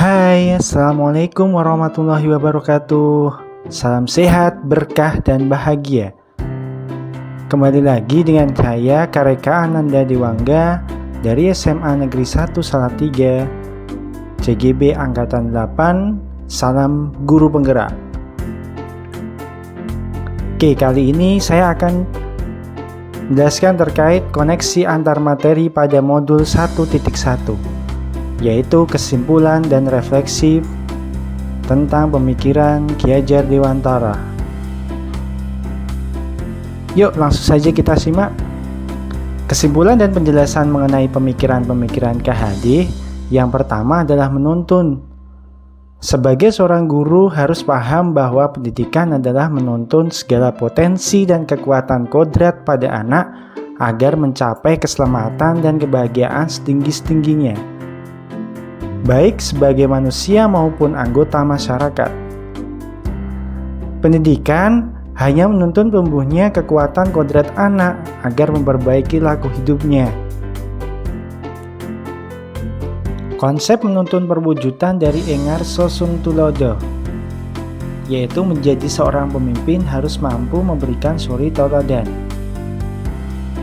Hai, Assalamualaikum warahmatullahi wabarakatuh. Salam sehat, berkah, dan bahagia. Kembali lagi dengan saya, Kareka Ananda Dewangga dari SMA Negeri 1 Salatiga, CGB Angkatan 8, salam guru penggerak. Oke, kali ini saya akan menjelaskan terkait koneksi antar materi pada modul 1.1. yaitu kesimpulan dan refleksi tentang pemikiran Ki Hajar Dewantara. Yuk langsung saja kita simak. Kesimpulan dan penjelasan mengenai pemikiran-pemikiran KHD. Yang pertama adalah menuntun. Sebagai seorang guru harus paham bahwa pendidikan adalah menuntun segala potensi dan kekuatan kodrat pada anak agar mencapai keselamatan dan kebahagiaan setinggi-tingginya, baik sebagai manusia maupun anggota masyarakat. Pendidikan hanya menuntun tumbuhnya kekuatan kodrat anak agar memperbaiki laku hidupnya. Konsep menuntun perwujudan dari Engarso Suntulodo, yaitu menjadi seorang pemimpin harus mampu memberikan suri tauladan.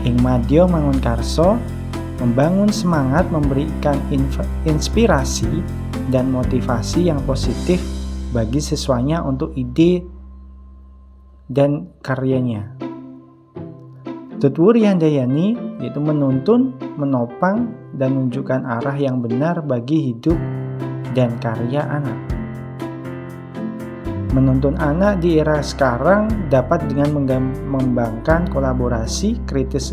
Ing Madya Mangunkarso membangun semangat, memberikan inspirasi dan motivasi yang positif bagi siswanya untuk ide dan karyanya. Tutwuri Handayani yaitu menuntun, menopang, dan menunjukkan arah yang benar bagi hidup dan karya anak. Menuntun anak di era sekarang dapat dengan mengembangkan kolaborasi, kritis,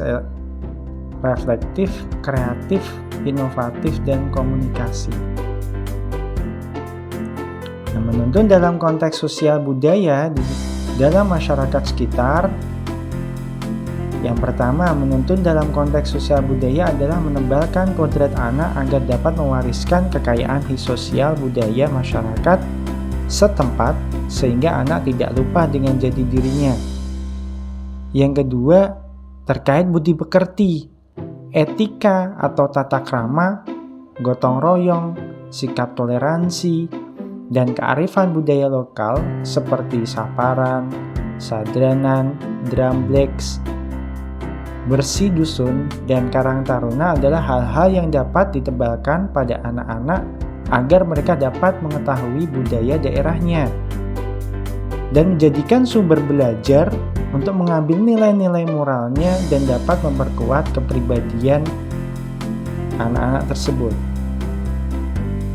reflektif, kreatif, inovatif, dan komunikasi. Nah, menuntun dalam konteks sosial budaya di dalam masyarakat sekitar. Yang pertama, menuntun dalam konteks sosial budaya adalah menebalkan kodrat anak agar dapat mewariskan kekayaan sosial budaya masyarakat setempat sehingga anak tidak lupa dengan jati dirinya. Yang kedua, terkait budi pekerti, etika atau tata krama, gotong royong, sikap toleransi, dan kearifan budaya lokal seperti saparan, sadranan, drambleks, bersih dusun, dan karang taruna adalah hal-hal yang dapat ditebalkan pada anak-anak agar mereka dapat mengetahui budaya daerahnya dan menjadikan sumber belajar untuk mengambil nilai-nilai moralnya dan dapat memperkuat kepribadian anak-anak tersebut.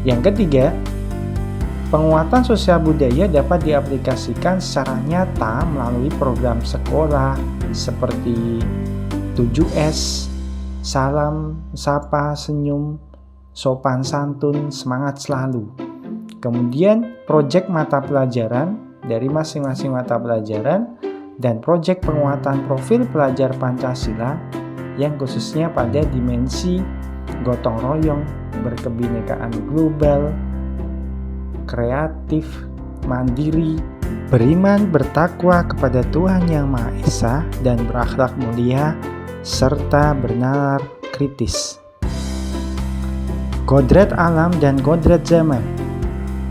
Yang ketiga, penguatan sosial budaya dapat diaplikasikan secara nyata melalui program sekolah seperti 7S, salam, sapa, senyum, sopan santun, semangat selalu. Kemudian proyek mata pelajaran dari masing-masing mata pelajaran dan proyek penguatan profil pelajar Pancasila yang khususnya pada dimensi gotong royong, berkebinekaan global, kreatif, mandiri, beriman, bertakwa kepada Tuhan Yang Maha Esa, dan berakhlak mulia, serta bernalar kritis. Kodrat alam dan kodrat zaman.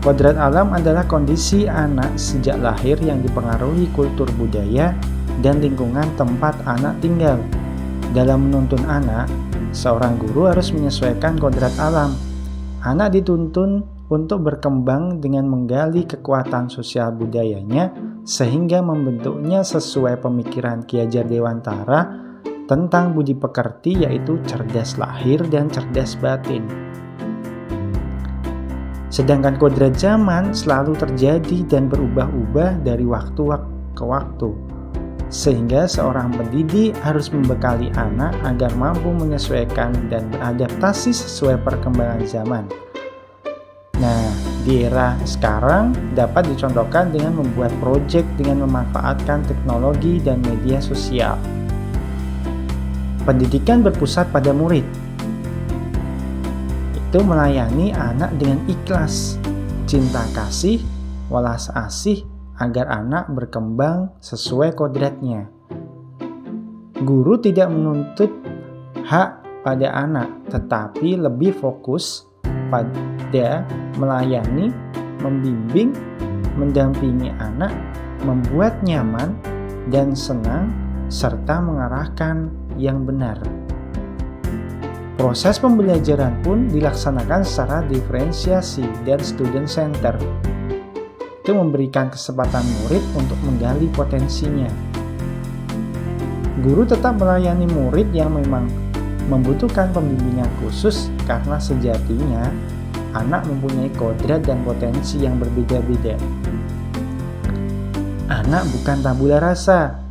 Kodrat alam adalah kondisi anak sejak lahir yang dipengaruhi kultur budaya dan lingkungan tempat anak tinggal. Dalam menuntun anak, seorang guru harus menyesuaikan kodrat alam. Anak dituntun untuk berkembang dengan menggali kekuatan sosial budayanya sehingga membentuknya sesuai pemikiran Ki Hajar Dewantara tentang budi pekerti, yaitu cerdas lahir dan cerdas batin. Sedangkan kodrat zaman selalu terjadi dan berubah-ubah dari waktu ke waktu, sehingga seorang pendidik harus membekali anak agar mampu menyesuaikan dan beradaptasi sesuai perkembangan zaman. Nah, di era sekarang dapat dicontohkan dengan membuat proyek dengan memanfaatkan teknologi dan media sosial. Pendidikan berpusat pada murid, itu melayani anak dengan ikhlas, cinta kasih, welas asih agar anak berkembang sesuai kodratnya. Guru tidak menuntut hak pada anak, tetapi lebih fokus ada melayani, membimbing, mendampingi anak, membuat nyaman dan senang, serta mengarahkan yang benar. Proses pembelajaran pun dilaksanakan secara diferensiasi dan student center. Itu memberikan kesempatan murid untuk menggali potensinya. Guru tetap melayani murid yang memang membutuhkan pembimbingan khusus karena sejatinya anak mempunyai kodrat dan potensi yang berbeda-beda. Anak bukan tabula rasa.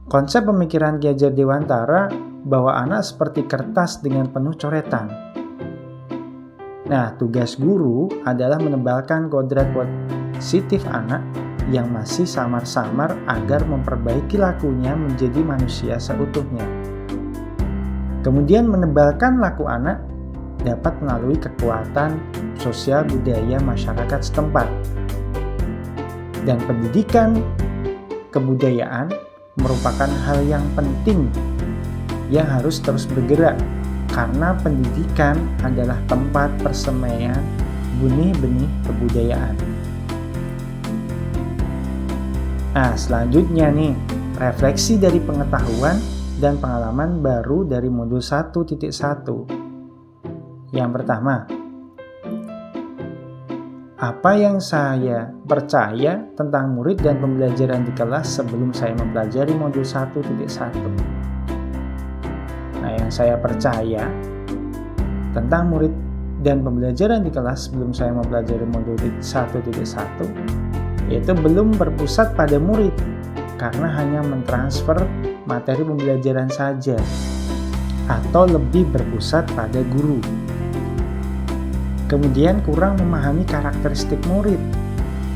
Konsep pemikiran Ki Hajar Dewantara bahwa anak seperti kertas dengan penuh coretan. Nah, tugas guru adalah menebalkan kodrat positif anak yang masih samar-samar agar memperbaiki lakunya menjadi manusia seutuhnya. Kemudian menebalkan laku anak dapat melalui kekuatan sosial budaya masyarakat setempat. Dan pendidikan kebudayaan merupakan hal yang penting yang harus terus bergerak karena pendidikan adalah tempat persemaian benih-benih kebudayaan. Nah, selanjutnya nih, refleksi dari pengetahuan dan pengalaman baru dari modul 1.1. Yang pertama, apa yang saya percaya tentang murid dan pembelajaran di kelas sebelum saya mempelajari modul 1.1? Nah, yang saya percaya tentang murid dan pembelajaran di kelas sebelum saya mempelajari modul 1.1 yaitu belum berpusat pada murid karena hanya mentransfer materi pembelajaran saja atau lebih berpusat pada guru. Kemudian kurang memahami karakteristik murid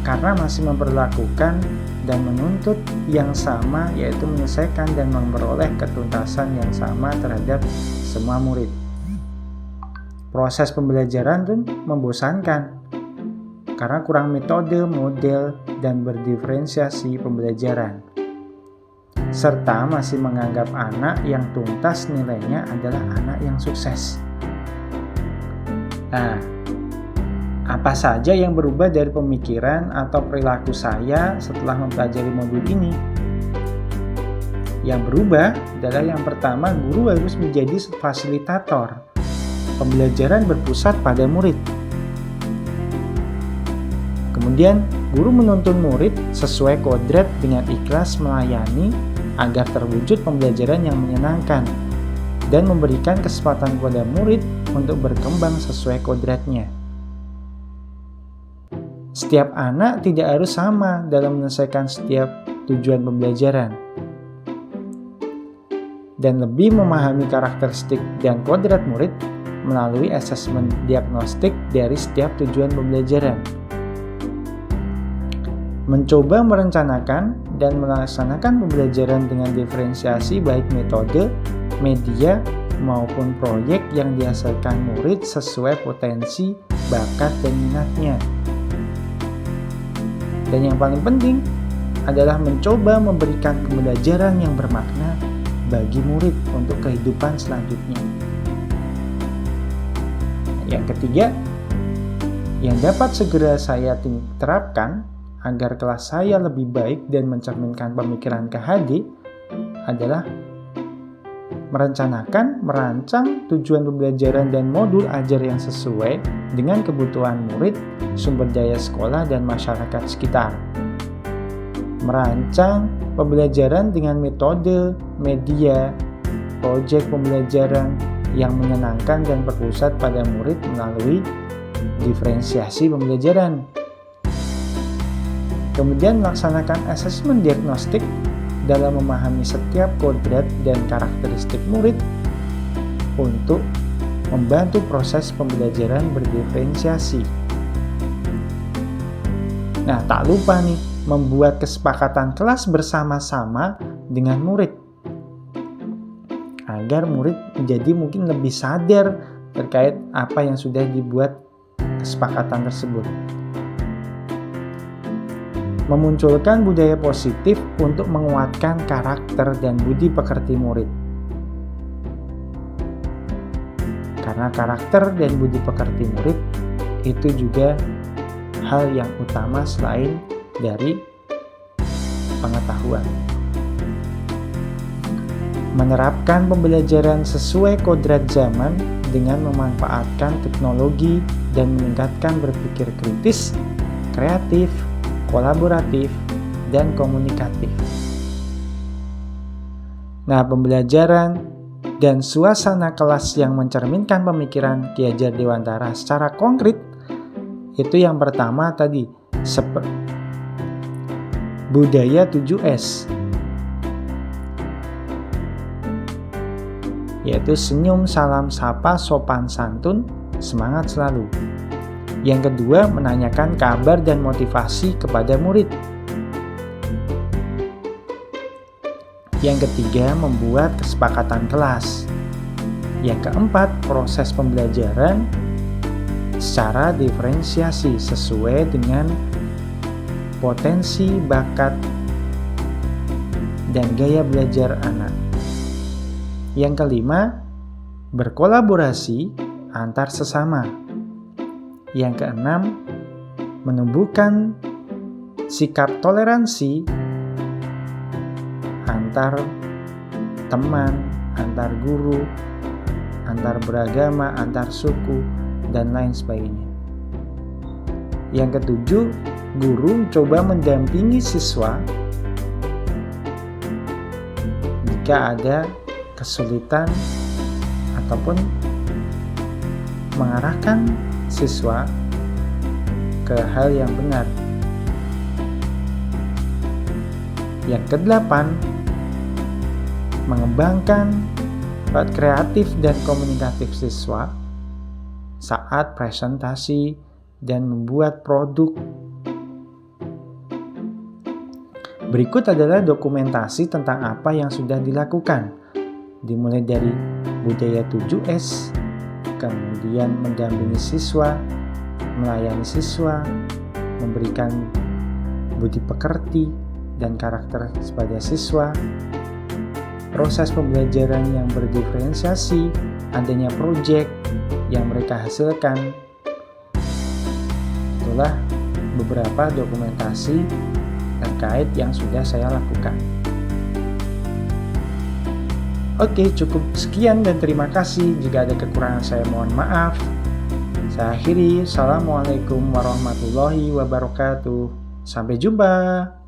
karena masih memperlakukan dan menuntut yang sama, yaitu menyelesaikan dan memperoleh ketuntasan yang sama terhadap semua murid. Proses pembelajaran pun membosankan karena kurang metode, model, dan berdiferensiasi pembelajaran, serta masih menganggap anak yang tuntas nilainya adalah anak yang sukses. Nah, apa saja yang berubah dari pemikiran atau perilaku saya setelah mempelajari modul ini? Yang berubah adalah yang pertama, guru harus menjadi fasilitator. Pembelajaran berpusat pada murid. Kemudian, guru menuntun murid sesuai kodrat dengan ikhlas melayani agar terwujud pembelajaran yang menyenangkan dan memberikan kesempatan kepada murid untuk berkembang sesuai kodratnya. Setiap anak tidak harus sama dalam menyelesaikan setiap tujuan pembelajaran. Dan lebih memahami karakteristik dan kodrat murid melalui asesmen diagnostik dari setiap tujuan pembelajaran. Mencoba merencanakan dan melaksanakan pembelajaran dengan diferensiasi baik metode, media, maupun proyek yang dihasilkan murid sesuai potensi, bakat, dan minatnya. Dan yang paling penting adalah mencoba memberikan pembelajaran yang bermakna bagi murid untuk kehidupan selanjutnya. Yang ketiga, yang dapat segera saya terapkan agar kelas saya lebih baik dan mencerminkan pemikiran KHD adalah merencanakan, merancang tujuan pembelajaran dan modul ajar yang sesuai dengan kebutuhan murid, sumber daya sekolah, dan masyarakat sekitar. Merancang pembelajaran dengan metode, media, proyek pembelajaran yang menyenangkan dan berpusat pada murid melalui diferensiasi pembelajaran. Kemudian melaksanakan asesmen diagnostik dalam memahami setiap kodrat dan karakteristik murid untuk membantu proses pembelajaran berdiferensiasi. Nah, tak lupa nih, membuat kesepakatan kelas bersama-sama dengan murid agar murid menjadi mungkin lebih sadar terkait apa yang sudah dibuat kesepakatan tersebut. Memunculkan budaya positif untuk menguatkan karakter dan budi pekerti murid. Karena karakter dan budi pekerti murid itu juga hal yang utama selain dari pengetahuan. Menerapkan pembelajaran sesuai kodrat zaman dengan memanfaatkan teknologi dan meningkatkan berpikir kritis, kreatif, kolaboratif, dan komunikatif. Nah, pembelajaran dan suasana kelas yang mencerminkan pemikiran Ki Hajar Dewantara secara konkret itu yang pertama tadi, budaya 7S, yaitu senyum, salam, sapa, sopan santun, semangat selalu. Yang kedua, menanyakan kabar dan motivasi kepada murid. Yang ketiga, membuat kesepakatan kelas. Yang keempat, proses pembelajaran secara diferensiasi sesuai dengan potensi, bakat, dan gaya belajar anak. Yang kelima, berkolaborasi antar sesama. Yang keenam, menumbuhkan sikap toleransi antar teman, antar guru, antar beragama, antar suku, dan lain sebagainya. Yang ketujuh, guru coba mendampingi siswa jika ada kesulitan ataupun mengarahkan siswa ke hal yang benar. Yang kedelapan, mengembangkan bakat kreatif dan komunikatif siswa saat presentasi dan membuat produk. Berikut adalah dokumentasi tentang apa yang sudah dilakukan, dimulai dari budaya 7S, kemudian mendampingi siswa, melayani siswa, memberikan budi pekerti dan karakter pada siswa, proses pembelajaran yang berdiferensiasi, adanya proyek yang mereka hasilkan. Itulah beberapa dokumentasi terkait yang sudah saya lakukan. Oke, cukup sekian dan terima kasih. Jika ada kekurangan saya mohon maaf. Saya akhiri. Assalamualaikum warahmatullahi wabarakatuh. Sampai jumpa.